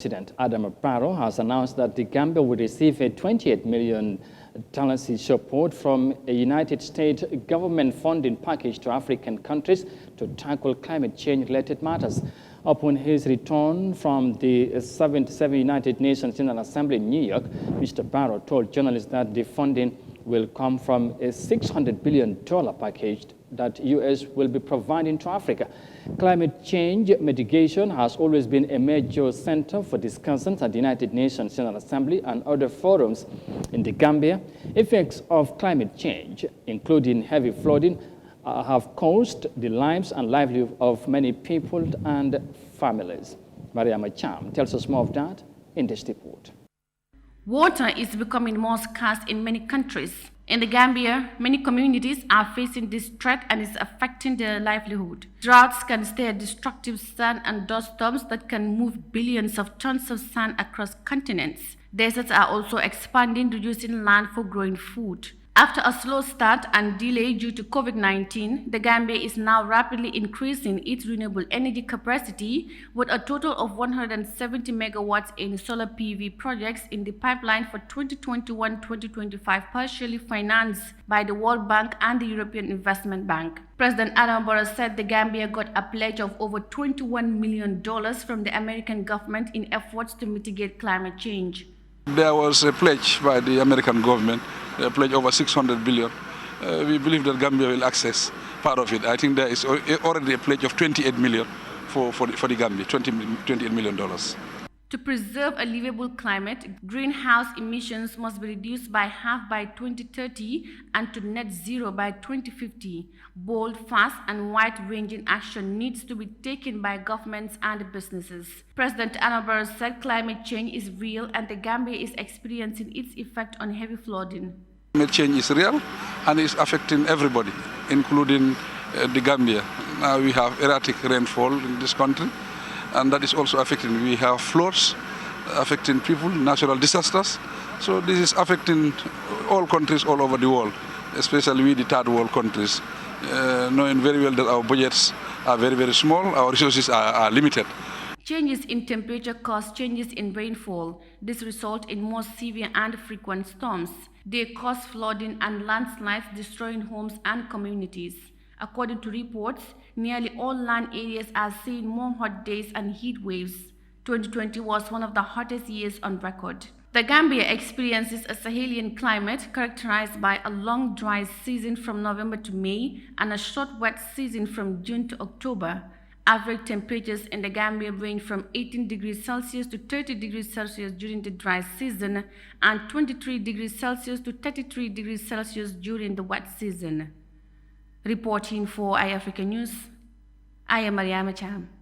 President Adam Barrow has announced that the Gambia will receive a $28 million support from a United States government funding package to African countries to tackle climate change-related matters. Upon his return from the 77th United Nations General Assembly in New York, Mr. Barrow told journalists that the funding will come from a $600 billion package that U.S. will be providing to Africa. Climate change mitigation has always been a major center for discussions at the United Nations General Assembly and other forums. In the Gambia, effects of climate change, including heavy flooding, have caused the lives and livelihood of many people and families. Yahya Jammeh tells us more of that in this report. Water is becoming more scarce in many countries. In the Gambia, many communities are facing this threat and it's affecting their livelihood. Droughts can stir destructive sand and dust storms that can move billions of tons of sand across continents. Deserts are also expanding, reducing land for growing food. After a slow start and delay due to COVID-19, the Gambia is now rapidly increasing its renewable energy capacity with a total of 170 megawatts in solar PV projects in the pipeline for 2021-2025, partially financed by the World Bank and the European Investment Bank. President Adam Barrow said the Gambia got a pledge of over $21 million from the American government in efforts to mitigate climate change. There was a pledge by the American government, a pledge over $600 billion. We believe that Gambia will access part of it. I think there is already a pledge of $28 million for the Gambia, $28 million. To preserve a livable climate, greenhouse emissions must be reduced by half by 2030 and to net zero by 2050. Bold, fast, and wide-ranging action needs to be taken by governments and businesses. President Adam Barrow said climate change is real and the Gambia is experiencing its effect on heavy flooding. Climate change is real and is affecting everybody, including the Gambia. Now we have erratic rainfall in this country, and that is also affecting. We have floods affecting people, natural disasters. So this is affecting all countries all over the world, especially we, the third world countries, knowing very well that our budgets are very, very small, our resources are limited. Changes in temperature cause changes in rainfall. This results in more severe and frequent storms. They cause flooding and landslides, destroying homes and communities. According to reports, nearly all land areas are seeing more hot days and heat waves. 2020 was one of the hottest years on record. The Gambia experiences a Sahelian climate characterized by a long dry season from November to May and a short wet season from June to October. Average temperatures in the Gambia range from 18 degrees Celsius to 30 degrees Celsius during the dry season and 23 degrees Celsius to 33 degrees Celsius during the wet season. Reporting for Eyeafrica News, I am Yahya Jammeh.